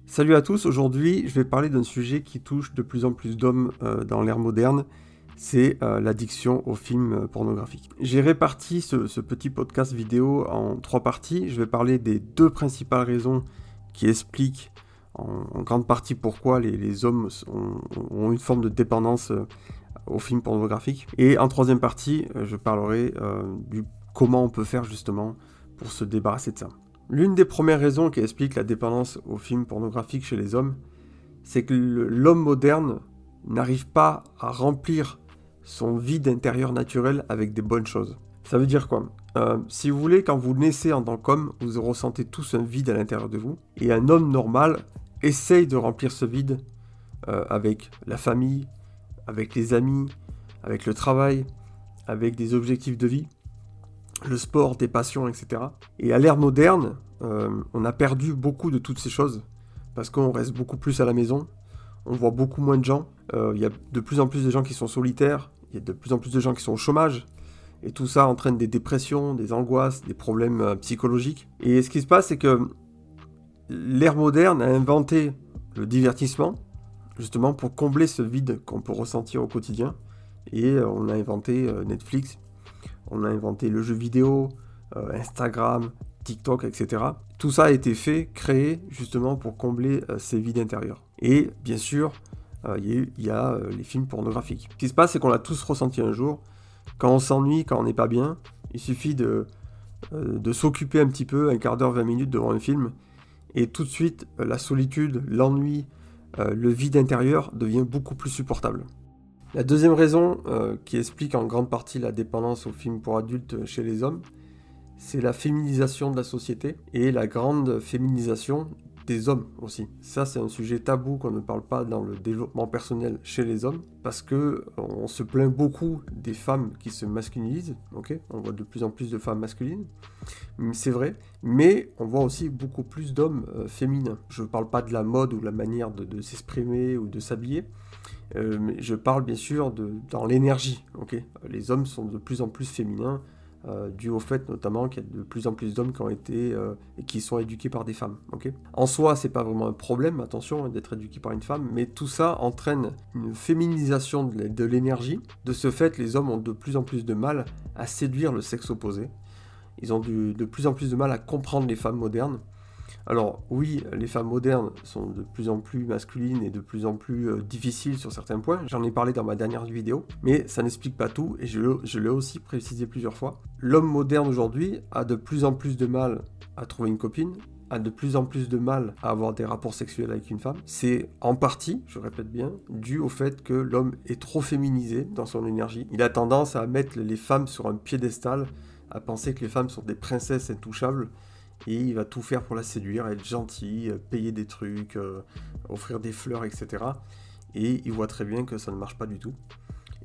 Salut à tous, aujourd'hui je vais parler d'un sujet qui touche de plus en plus d'hommes dans l'ère moderne, c'est l'addiction aux films pornographiques. J'ai réparti ce petit podcast vidéo en 3 parties, je vais parler des 2 principales raisons qui expliquent en grande partie pourquoi les hommes ont une forme de dépendance aux films pornographiques. Et en troisième partie, je parlerai du comment on peut faire justement pour se débarrasser de ça. L'une des premières raisons qui explique la dépendance aux films pornographiques chez les hommes, c'est que l'homme moderne n'arrive pas à remplir son vide intérieur naturel avec des bonnes choses. Ça veut dire quoi ? Si vous voulez, quand vous naissez en tant qu'homme, vous ressentez tous un vide à l'intérieur de vous. Et un homme normal essaye de remplir ce vide avec la famille, avec les amis, avec le travail, avec des objectifs de vie, le sport, des passions, etc. Et à l'ère moderne, on a perdu beaucoup de toutes ces choses parce qu'on reste beaucoup plus à la maison, on voit beaucoup moins de gens, il y a de plus en plus de gens qui sont solitaires, il y a de plus en plus de gens qui sont au chômage, et tout ça entraîne des dépressions, des angoisses, des problèmes psychologiques. Et ce qui se passe, c'est que l'ère moderne a inventé le divertissement, justement pour combler ce vide qu'on peut ressentir au quotidien, et on a inventé Netflix, on a inventé le jeu vidéo, Instagram, TikTok, etc. Tout ça a été créé justement pour combler ces vides intérieurs. Et bien sûr, il y a les films pornographiques. Ce qui se passe, c'est qu'on l'a tous ressenti un jour. Quand on s'ennuie, quand on n'est pas bien, il suffit de s'occuper un petit peu, un quart d'heure, 20 minutes devant un film, et tout de suite, la solitude, l'ennui, le vide intérieur devient beaucoup plus supportable. La deuxième raison qui explique en grande partie la dépendance aux films pour adultes chez les hommes, c'est la féminisation de la société et la grande féminisation des hommes aussi. Ça, c'est un sujet tabou qu'on ne parle pas dans le développement personnel chez les hommes parce que on se plaint beaucoup des femmes qui se masculinisent, ok ? On voit de plus en plus de femmes masculines, c'est vrai, mais on voit aussi beaucoup plus d'hommes féminins. Je ne parle pas de la mode ou de la manière de s'exprimer ou de s'habiller, mais je parle bien sûr dans l'énergie, ok ? Les hommes sont de plus en plus féminins, dû au fait notamment qu'il y a de plus en plus d'hommes qui ont été et qui sont éduqués par des femmes. Okay, en soi, c'est pas vraiment un problème, attention, d'être éduqué par une femme, mais tout ça entraîne une féminisation de l'énergie. De ce fait, les hommes ont de plus en plus de mal à séduire le sexe opposé. Ils ont de plus en plus de mal à comprendre les femmes modernes. Alors oui, les femmes modernes sont de plus en plus masculines et de plus en plus difficiles sur certains points, j'en ai parlé dans ma dernière vidéo, mais ça n'explique pas tout et je l'ai aussi précisé plusieurs fois. L'homme moderne aujourd'hui a de plus en plus de mal à trouver une copine, a de plus en plus de mal à avoir des rapports sexuels avec une femme. C'est en partie, je répète bien, dû au fait que l'homme est trop féminisé dans son énergie. Il a tendance à mettre les femmes sur un piédestal, à penser que les femmes sont des princesses intouchables, et il va tout faire pour la séduire, être gentil, payer des trucs, offrir des fleurs, etc. Et il voit très bien que ça ne marche pas du tout.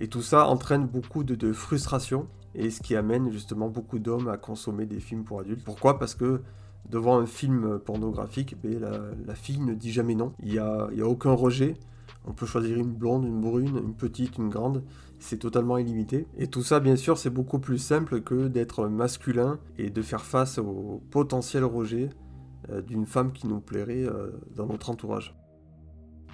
Et tout ça entraîne beaucoup de frustration, et ce qui amène justement beaucoup d'hommes à consommer des films pour adultes. Pourquoi ? Parce que devant un film pornographique, la fille ne dit jamais non. Il y a aucun rejet. On peut choisir une blonde, une brune, une petite, une grande. C'est totalement illimité. Et tout ça, bien sûr, c'est beaucoup plus simple que d'être masculin et de faire face au potentiel rejet d'une femme qui nous plairait dans notre entourage.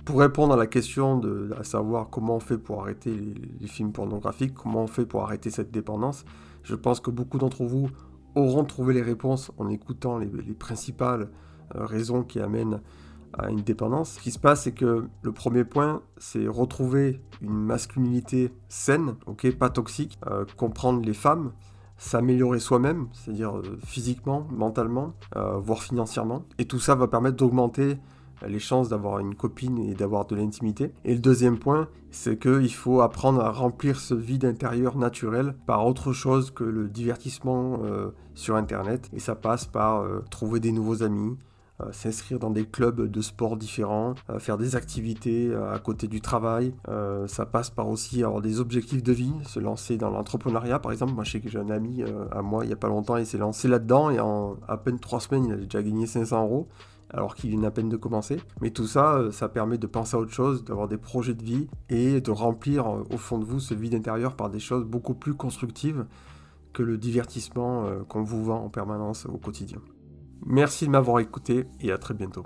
Pour répondre à la question à savoir comment on fait pour arrêter les films pornographiques, comment on fait pour arrêter cette dépendance, je pense que beaucoup d'entre vous auront trouvé les réponses en écoutant les principales raisons qui amènent à une dépendance. Ce qui se passe, c'est que le premier point, c'est retrouver une masculinité saine, ok, pas toxique, comprendre les femmes, s'améliorer soi-même, c'est-à-dire physiquement, mentalement, voire financièrement. Et tout ça va permettre d'augmenter les chances d'avoir une copine et d'avoir de l'intimité. Et le deuxième point, c'est qu'il faut apprendre à remplir ce vide intérieur naturel par autre chose que le divertissement sur Internet. Et ça passe par trouver des nouveaux amis, s'inscrire dans des clubs de sport différents, faire des activités à côté du travail. Ça passe par aussi avoir des objectifs de vie, se lancer dans l'entrepreneuriat par exemple. Moi je sais que j'ai un ami à moi il n'y a pas longtemps, il s'est lancé là-dedans et en à peine 3 semaines il a déjà gagné 500 € alors qu'il vient à peine de commencer. Mais tout ça, ça permet de penser à autre chose, d'avoir des projets de vie et de remplir au fond de vous ce vide intérieur par des choses beaucoup plus constructives que le divertissement qu'on vous vend en permanence au quotidien. Merci de m'avoir écouté et à très bientôt.